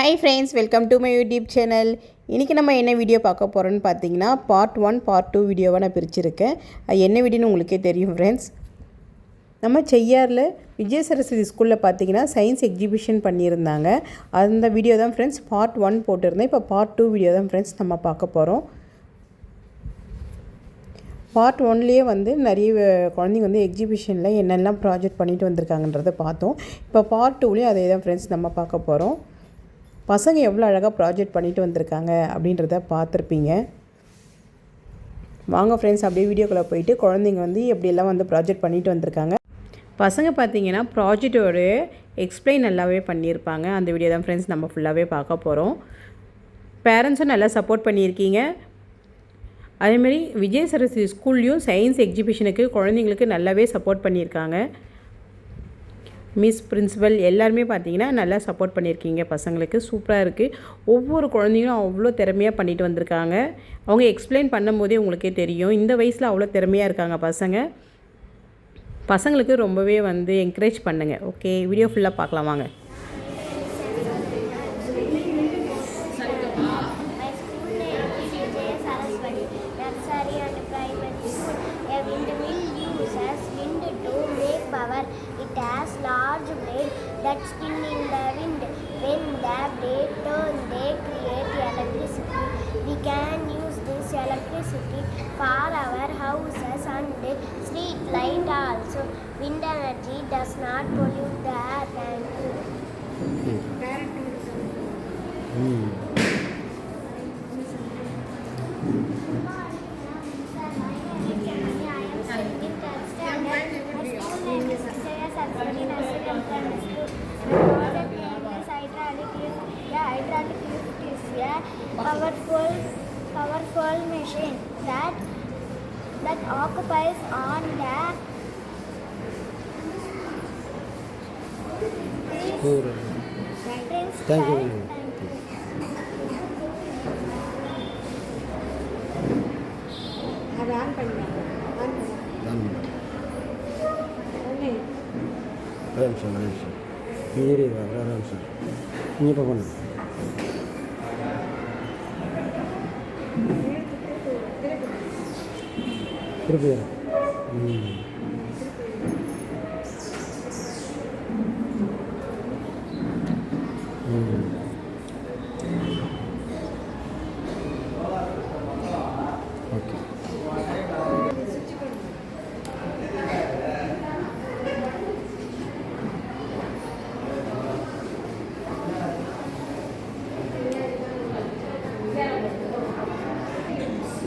Hi friends, welcome to my YouTube channel. இன்றைக்கி நம்ம என்ன வீடியோ பார்க்க போகிறோன்னு பார்த்தீங்கன்னா பார்ட் 1 பார்ட் 2 வீடியோவாக நான் பிரிச்சுருக்கேன். அது என்ன வீடியோன்னு உங்களுக்கே தெரியும் ஃப்ரெண்ட்ஸ். நம்ம செய்யாரில் விஜய சரஸ்வதி ஸ்கூலில் பார்த்தீங்கன்னா சயின்ஸ் எக்ஸிபிஷன் பண்ணியிருந்தாங்க. அந்த வீடியோ தான் ஃப்ரெண்ட்ஸ் பார்ட் 1 போட்டிருந்தேன். இப்போ பார்ட் 2 வீடியோ தான் ஃப்ரெண்ட்ஸ் நம்ம பார்க்க போகிறோம். பார்ட் 1லேயே நிறைய குழந்தைங்க எக்ஸிபிஷனில் என்னெல்லாம் ப்ராஜெக்ட் பண்ணிட்டு வந்திருக்காங்கன்றதை பார்த்தோம். இப்போ பார்ட் 2லேயும் அதே தான் ஃப்ரெண்ட்ஸ் நம்ம பார்க்க போகிறோம். பசங்க எவ்வளோ அழகாக ப்ராஜெக்ட் பண்ணிட்டு வந்திருக்காங்க அப்படின்றத பார்த்துருப்பீங்க. வாங்க ஃப்ரெண்ட்ஸ், அப்படியே வீடியோக்குள்ளே போயிட்டு குழந்தைங்க எப்படியெல்லாம் ப்ராஜெக்ட் பண்ணிட்டு வந்திருக்காங்க. பசங்க பார்த்தீங்கன்னா ப்ராஜெக்டோட எக்ஸ்பிளைன் நல்லாவே பண்ணியிருப்பாங்க. அந்த வீடியோ தான் ஃப்ரெண்ட்ஸ் நம்ம ஃபுல்லாகவே பார்க்க போகிறோம். பேரண்ட்ஸும் நல்லா சப்போர்ட் பண்ணியிருக்கீங்க. அதேமாதிரி விஜய சரஸ்வதி ஸ்கூல்லையும் சயின்ஸ் எக்ஸிபிஷனுக்கு குழந்தைங்களுக்கு நல்லாவே சப்போர்ட் பண்ணியிருக்காங்க. மிஸ் பிரின்சிபல் எல்லாருமே பார்த்தீங்கன்னா நல்லா சப்போர்ட் பண்ணியிருக்கீங்க. பசங்களுக்கு சூப்பராக இருக்குது. ஒவ்வொரு குழந்தைங்களும் அவ்வளோ திறமையாக பண்ணிட்டு வந்திருக்காங்க. அவங்க எக்ஸ்பிளைன் பண்ணும்போதே உங்களுக்கே தெரியும் இந்த வயசில் அவ்வளோ திறமையாக இருக்காங்க பசங்களுக்கு ரொம்பவே என்கரேஜ் பண்ணுங்கள். ஓகே, வீடியோ ஃபுல்லாக பார்க்கலாம் வாங்க. It has large blade that spin in the wind. When the blade turn, they create electricity. We can use this electricity for our houses and street light also. Wind energy does not pollute the air. Thank you. Powerful machine that occupies on the Thank you.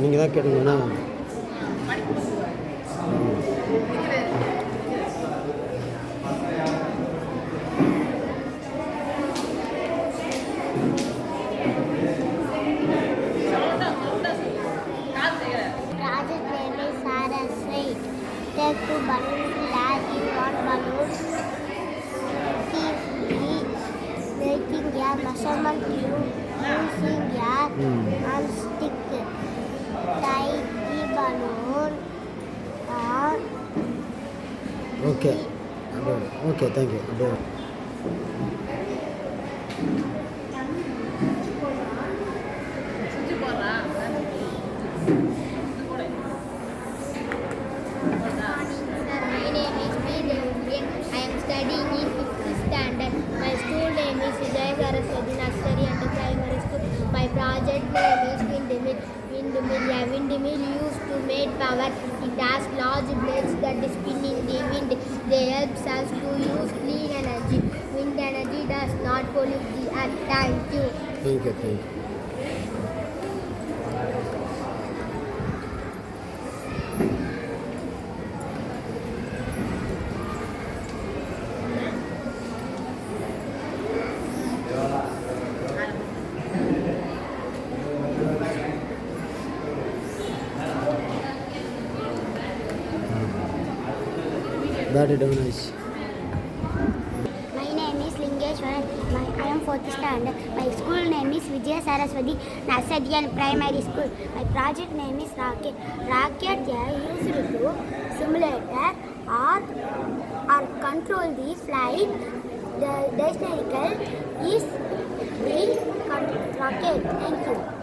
நீங்கள் தான் கேட்டீங்கன்னா Take two balloons, flag in one balloon, making a measurement tube using a stick. Tie the balloon on. Okay. Okay, thank you. My school name is Vijaya Saraswati Nursery and Primary School. My project name is windmill. A windmill used to make power. It has large blades that spin in the wind. They help us to use clean energy. Wind energy does not pollute the earth. Thank you. Thank you. Very nice. My name is Lingeshwaran. I am 4th standard. My school name is Vijaya Saraswati Nursery and Primary School. My project name is Rocket. Rocket is used to simulate or control the flight the dictionary is the rocket. Thank you. Thank you.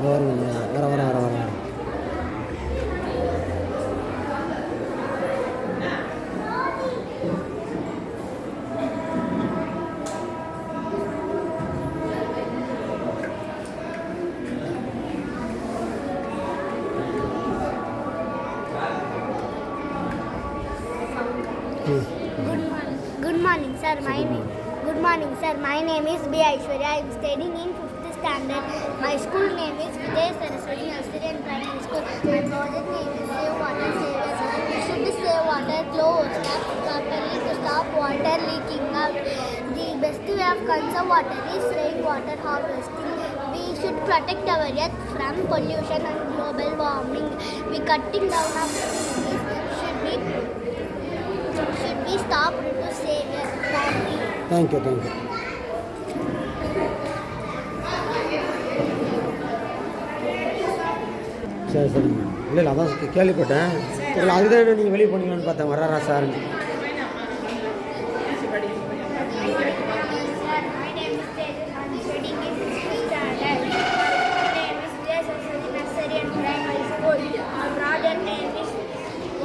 வர Good morning, sir. Good morning, sir. My name is B. Aishwarya. I am studying in 5th standard. My school name is Vijay Saraswati Nursery and Primary School. My project name is Save Water, Save Us. We should save water, close taps properly to stop water leaking out. The best way of conserve water is rainwater harvesting. We should protect our earth from pollution and global warming. We cutting down of trees should be stopped to save it. Thank you. சரி இல்லை அதான் கேள்விப்பட்டேன் இல்லை அதுதான் நீங்கள் வெளியே போனீங்கன்னு பார்த்தேன் வர்றாரா sir supply of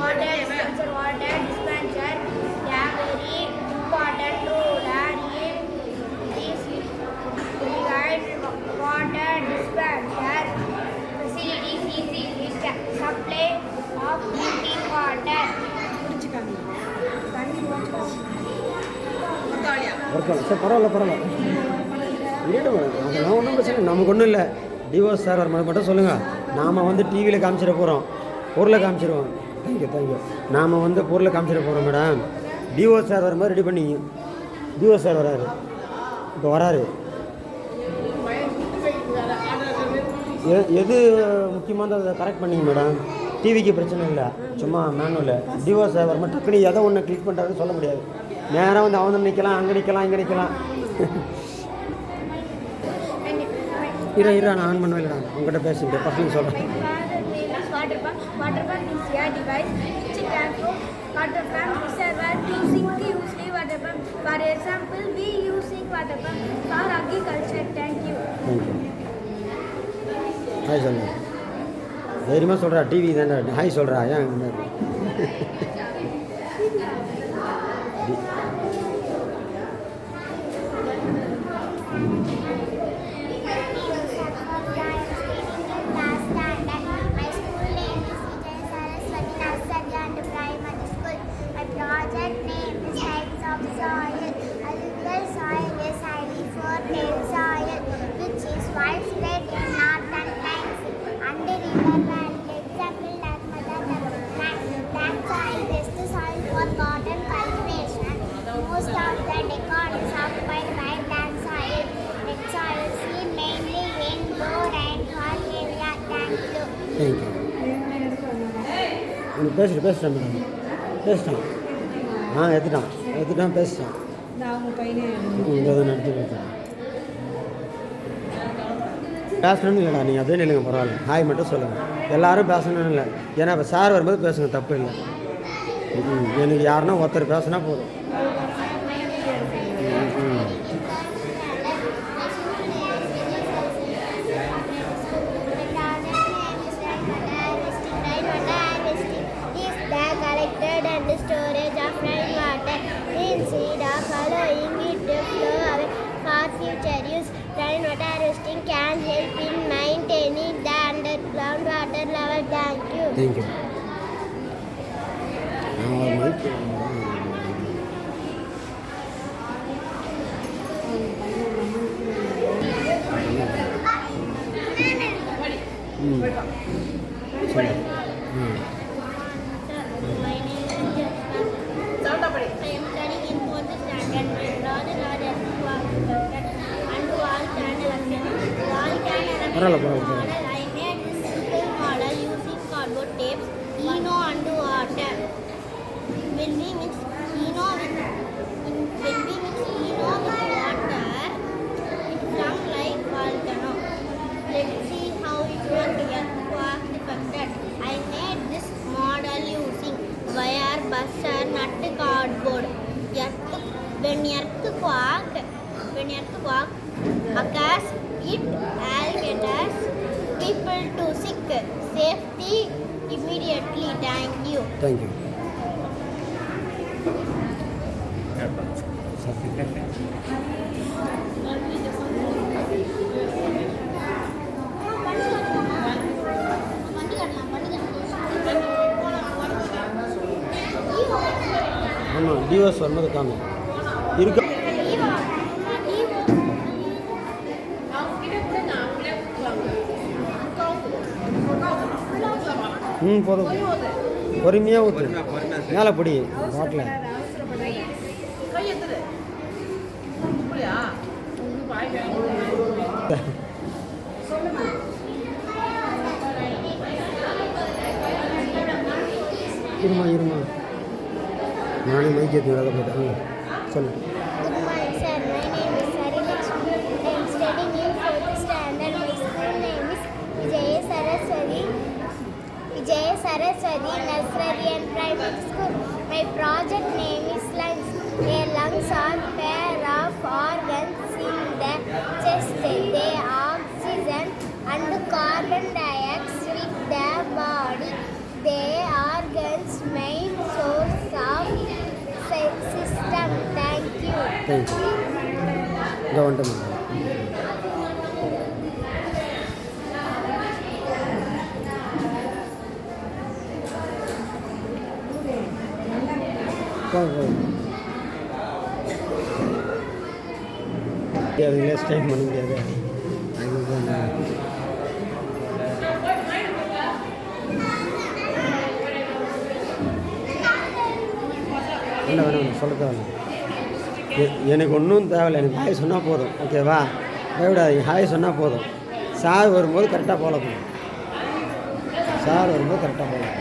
drinking water. Sir பரவாயில்ல இருக்கட்டும் மேடம் அதெல்லாம் ஒன்றும் பிரச்சனை இல்லை நமக்கு ஒன்றும் இல்லை டிவோர்ஸ் சார் வர மட்டும் சொல்லுங்கள் நாம் வந்து டிவியில் காமிச்சிட போகிறோம் பொருளை காமிச்சிடுவோம் தேங்க்யூ நாம் வந்து பொருளை காமிச்சிட போகிறோம் மேடம் டிவோர்ஸ் சார் வர மாதிரி ரெடி பண்ணிங்க டிவோர்ஸ் சார் வராரு இப்போ வராரு எது முக்கியமானது அதை கரெக்ட் பண்ணிங்க மேடம் டிவிக்கு பிரச்சனை இல்லை சும்மா மேனுவல் டிவோர்ஸ் சார் வர மாதிரி டக்குனு எதை ஒன்று கிளிக் பண்ணுறாருன்னு சொல்ல முடியாது நேராக வந்து அவன் நிற்கலாம் அங்கே நிற்கலாம் இங்கே நிற்கலாம் நான் ஆன் பண்ணவே இல்லை உங்கள்கிட்ட பேசுகிறேன் பசங்க சொல்கிறேன் Water pump is a device which can throw water from reservoir to sink usually water pump. For example, we using water pump for agriculture. Thank you. Hi சொல்லு தைரியமாக சொல்கிறா டிவி தானே ஹாய் சொல்கிறா ஏன் தேங்க்யூ உனக்கு பேசுகிறேன் மேடம் பேசிட்டான் எடுத்துட்டான் பேசிட்டான் இங்கே தான் நடத்தி கொடுத்தேன் பேசணும்னு இல்லைடா நீங்கள் அப்படியே இல்லைங்க பரவாயில்ல ஹாய் மட்டும் சொல்லுங்கள் எல்லோரும் பேசணும்னு இல்லை ஏன்னா இப்போ சார் வரும்போது பேசுங்க தப்பு இல்லை எனக்கு யாருன்னா ஒருத்தர் பேசுனா போதும் storage of rainwater instead of allowing it to flow away for future use. Rainwater harvesting can help in maintaining the underground water level. Thank you. Thank you. பரவாயில்ல I made this simple model using cardboard tapes, Eno and water. When we mix Eno with water, it comes like water. quack, macaques, eat alligators, people to sick, safety immediately. Thank you. Thank you. ஆமாம் divorce வரும்போது காமி இருக்கு. போதும் பொறுமையாக ஊற்று மேலே பிடி பாட்டில். இருமா நானே மைக் ஏற்றி வேலை போட்டேன். சொல்லு. Good morning, sir. My name is Sarilakshmi. I am studying in 4th standard. My school name is Vijaya Saraswati Nursery and Primary School. My project name is lungs. A lungs are pair of organs in the chest. They oxygen and carbon dioxide with the body. They organs main source of system. Thank you. Thank you. இங்கே வந்துட்டோம். அதுங்களே style பண்ண முடியாது. வேணாம் சொல்ல தேவையில்ல. எனக்கு ஒன்றும் தேவையில்லை. எனக்கு ஹாய் சொன்னால் போதும். ஓகேவா? பயப்படாதீங்க. ஹாய் சொன்னால் போதும். சார் வரும்போது கரெக்டாக ஃபாலோ பண்ணும். சார் வரும்போது கரெக்டாக ஃபாலோ பண்ணும்.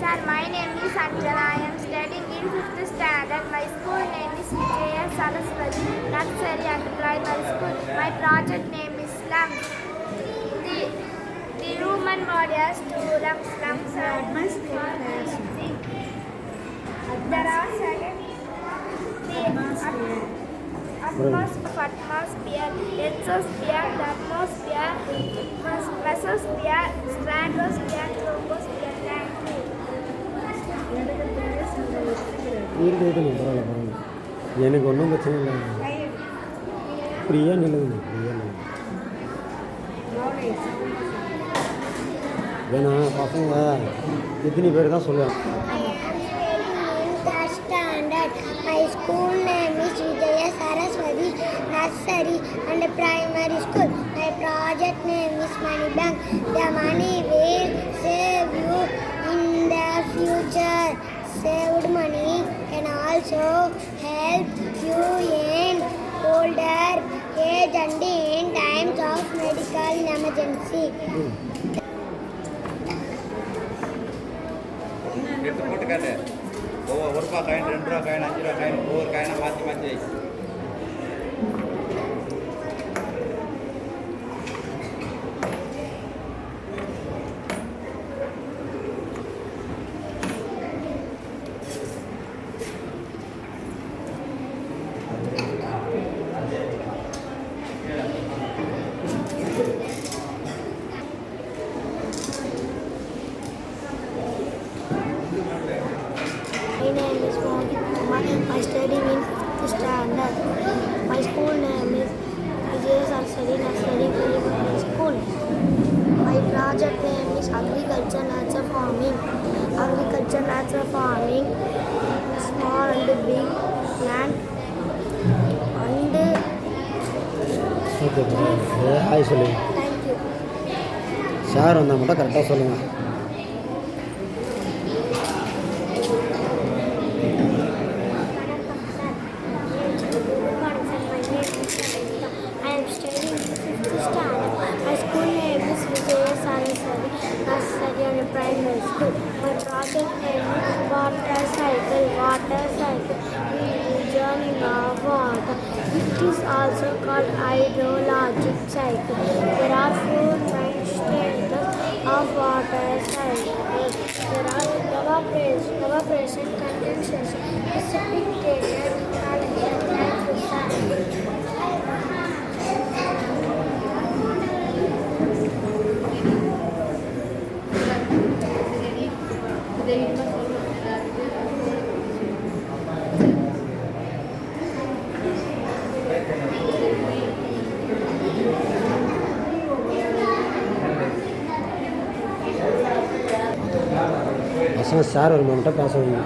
Sir, my name is Anjana. I am studying in 5th standard. My school name is Vijaya Saraswati Nursery and Primary School. My project name is lungs. The human body has 2 lungs. Lungs are there are seven. The atmosphere, exosphere, thermosphere, mesosphere, stratosphere, troposphere. இருக்கணும். பரவாயில்ல. எனக்கு ஒன்றும் பிரச்சனை இல்லை. ஃப்ரீயாக நிலவுங்க. ஏன்னா பசங்க எத்தனை பேர் தான் சொல்லுவாங்க. My school name is Vijaya Saraswati Nursery and Primary School. My project name is Money Bank. The money will save you in the future. Saved money can also help you in older age and in times of medical emergency. எடுத்து போட்டு காட்டு. ஒவ்வொரு ரூபா coin, 2 ரூபா coin, 5 ரூபா coin, ஒவ்வொரு காயினை மாற்றி மாற்றி I name is Mohit Kumar. I study in 5th standard. My school name is Vijay Sarsari Nursery Primary School. My project name is Agriculture Natural Farming. Agriculture Natural Farming, small and big plant and okay hi சொல்லுங்கள். thank you. Sir வந்தால் மட்டும் கரெக்டாக சொல்லுங்கள். I am studying in 5th standard. My school name is Vijaya Saraswati Nursery Primary School. My project name is Water Cycle. Water Cycle is journey of water. It is also called hydrologic cycle. There are 4 main stages of water cycle. There are evaporation, condensation, precipitation, convection, and precipitation. பசங்க sir ஒரு மட்டும் பேச வைங்க.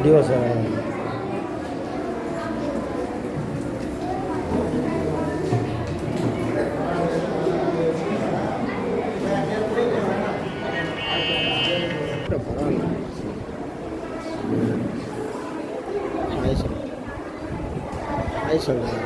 DO sir பரவாயில்ல. Hi சொல்லுங்கள்.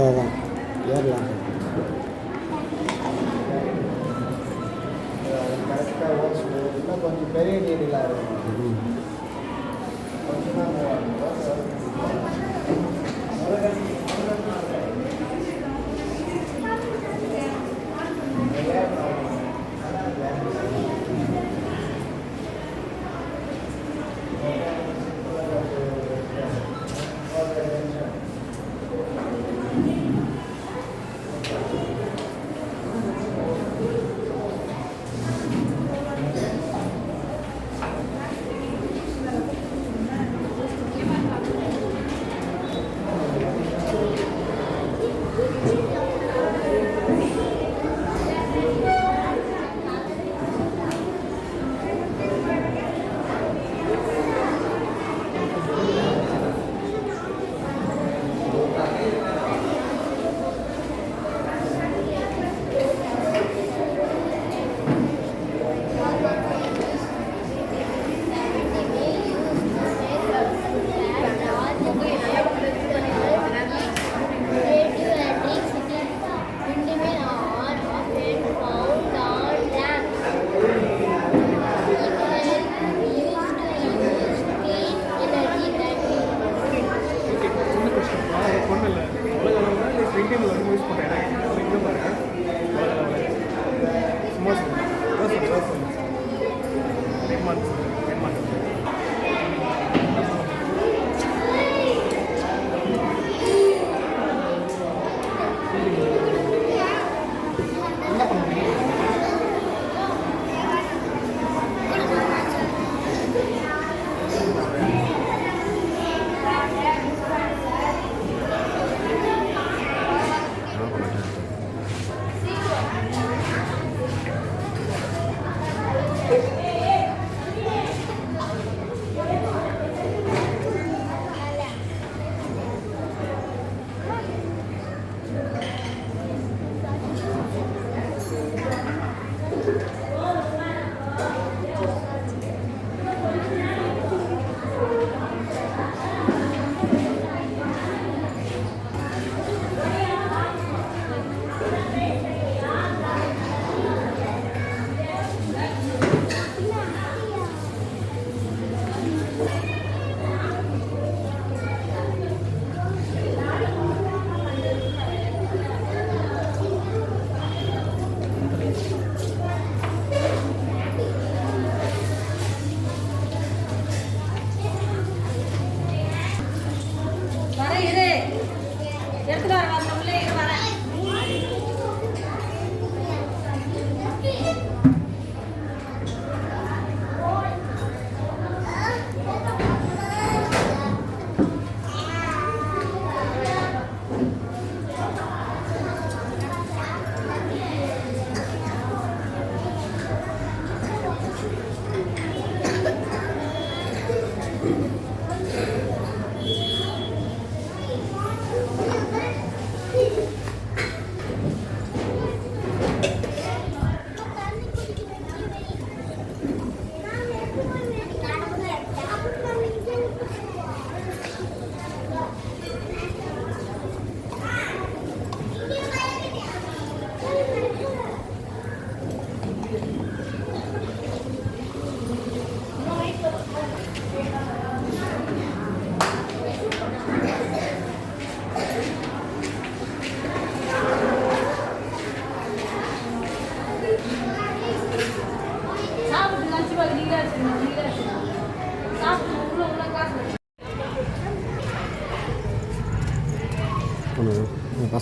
அதான் ஏறலாம். கொஞ்சம் பெரிய நீரில் இருக்கும்.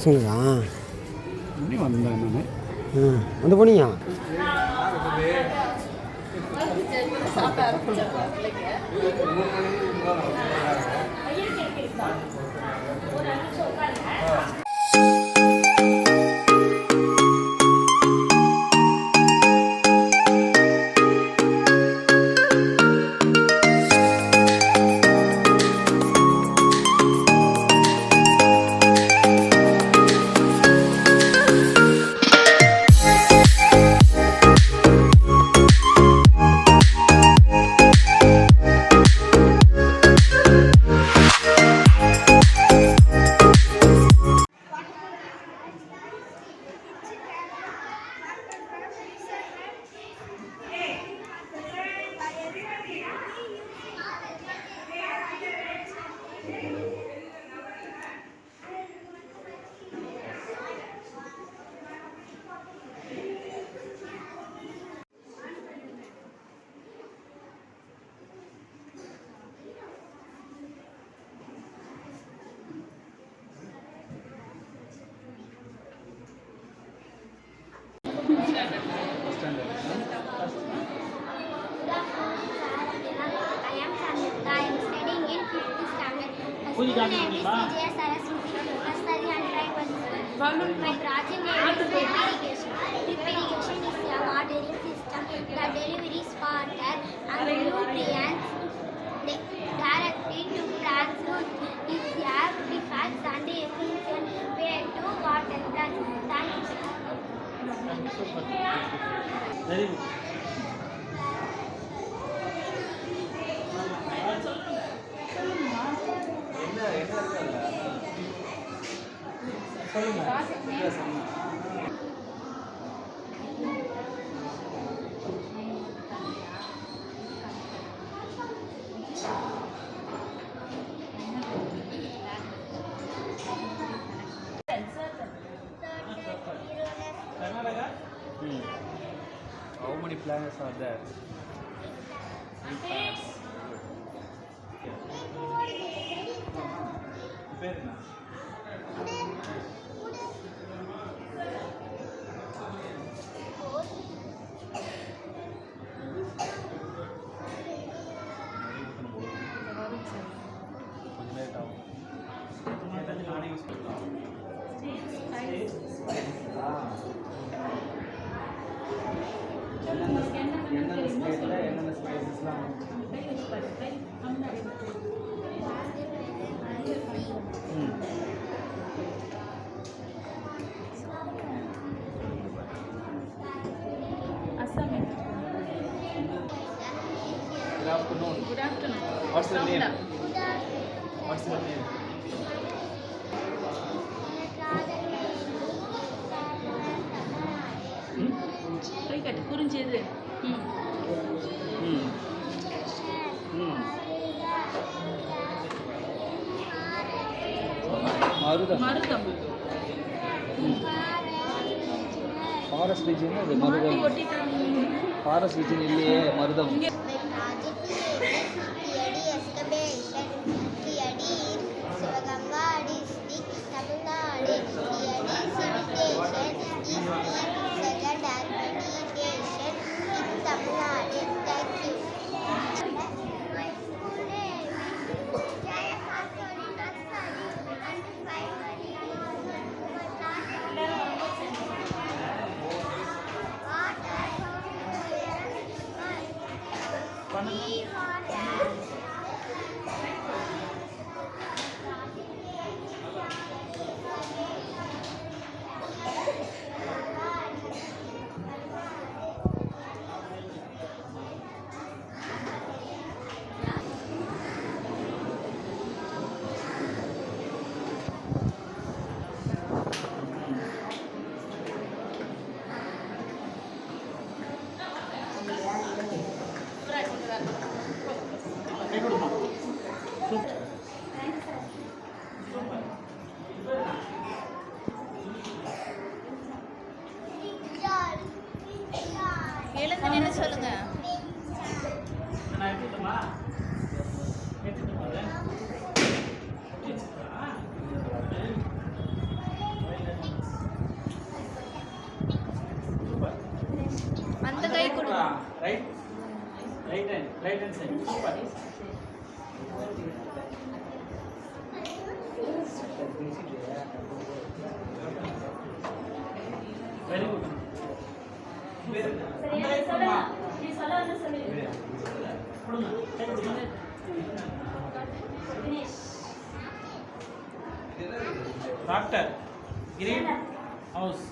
பசங்களா வந்தேன் நான் வந்து போனீங்க I am Samyukta. I am studying in 5th standard. My school name is Vijaya Saraswati. I study under my project name is drip irrigation. Drip irrigation is a watering system that delivers water and nutrients directly to plants' roots. It's a fast and efficient way to water plants. Thank you, sir. Very good How many planets are there? Good afternoon. What's your name? What's your name? புரிஞ்சது மருதம் மருதம் forest region அது மருதம் forest region இல்லையே மருதம் எழுந்து நின்று சொல்லுங்க. Right hand side. Super. Very good. Doctor, green house.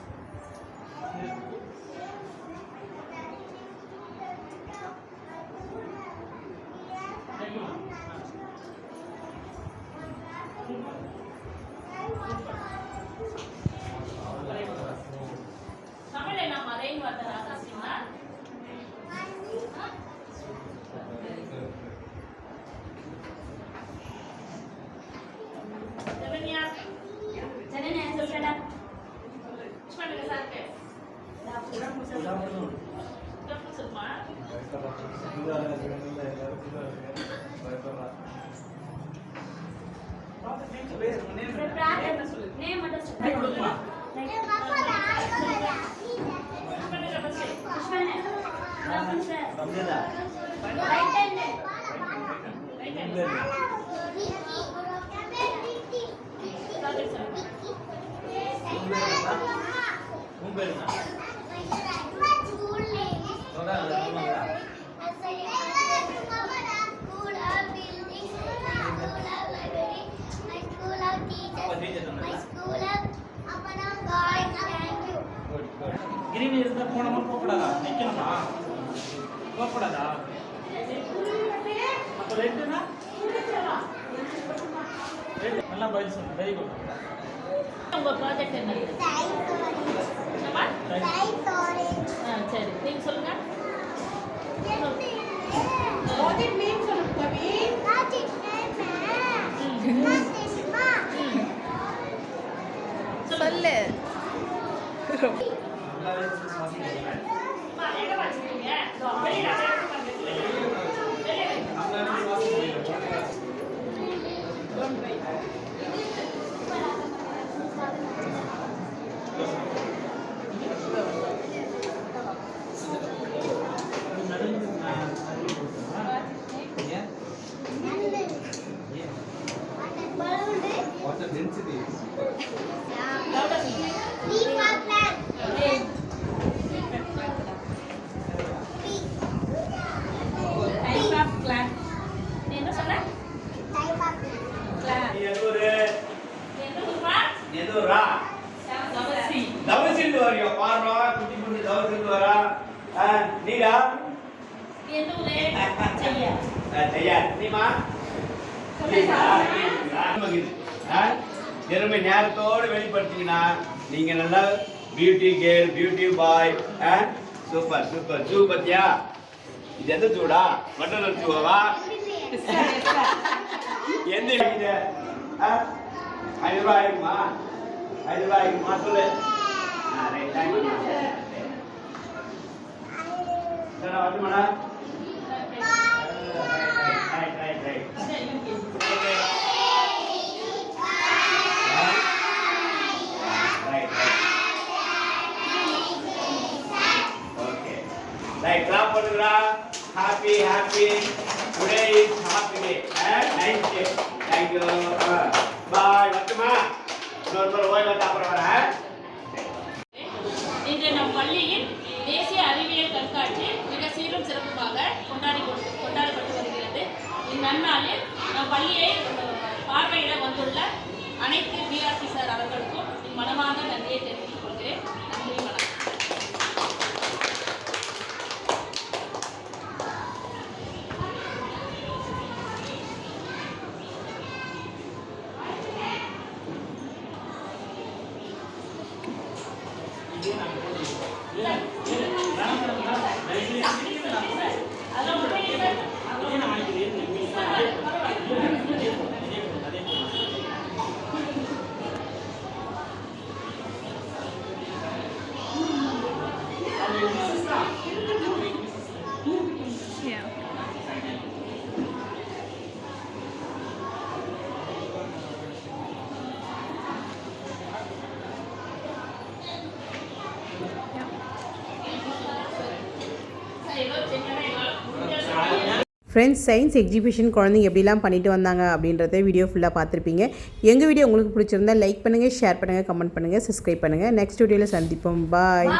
தமிழ்ல நான் மறைன்னு வார்த்தை ஆரம்பிச்சீங்களா? ஜெரனியா சொல்லுடா. சொல்லுங்க சார். டாக்டர் சொல்லுமா? நேம் மட்டும் சொல்லுங்க. கிரீன் இருந்தா போனோமா போகக்கூடாதா? நிக்கணுமா? போகக்கூடாதா? அப்போ ரெட்டுனா ரெட் நல்லா பதில் சொல்லு. Very good. உங்க ப்ராஜெக்ட் என்னது? என்னம்மா? சரி நீங்க சொல்லுங்க. ப்ராஜெக்ட் நேம் சொல்லுங்க கவி. சொல்லு. What the density is? என்ன சொன்ன? எதுரா தவசில் வரையோ பாருடா குட்டி குட்டி தவசில் வரா நீடா செய்யா நீமா திறமை நேரத்தோடு வெளிப்படுத்திங்கன்னா நீங்க நல்லா பியூட்டி கேர்ள் பியூட்டி பாய் சூப்பர் சூப்பர் ஜூ பத்தியா இது எந்த ஜூடா மட்டன் ஜூவா எந்த இது 5 ரூபாய் ஆகுமா 5 ரூபாய் ஆகுமா சொல்லு ரைட் தேங்க்யூ சரி வரட்டுமாடா ரைட் Right, clap பண்ணுங்கடா. Happy. Today is happy day. Nice day. Thank you. Bye. வரட்டுமா? இன்னொரு ஓய்வு வந்து அப்புறம் வரேன். இன்று நம் பள்ளியில் தேசிய அறிவியல் கண்காட்சி மிக சீரும் சிறப்புமாக கொண்டாடப்பட்டு வருகிறது. இந்நன்னாளில் நம் பள்ளியை பார்வையிட வந்துள்ள அனைத்து பிஆர்டி சார் அவர்களுக்கும் மனமார்ந்த நன்றியை தெரிவித்துக் கொள்கிறேன். நன்றி வணக்கம். ஒரு சின்னதாக எங்களால் முடிஞ்ச ஃப்ரெண்ட்ஸ், சயின்ஸ் எக்ஸிபிஷன் குழந்தைங்க எப்படிலாம் பண்ணிட்டு வந்தாங்க அப்படின்றத வீடியோ ஃபுல்லாக பார்த்துருப்பீங்க. எங்கள் வீடியோ உங்களுக்கு பிடிச்சிருந்தா லைக் பண்ணுங்கள், ஷேர் பண்ணுங்கள், கமெண்ட் பண்ணுங்கள், சப்ஸ்கிரைப் பண்ணுங்கள். நெக்ஸ்ட் வீடியோவில் சந்திப்போம். பாய்.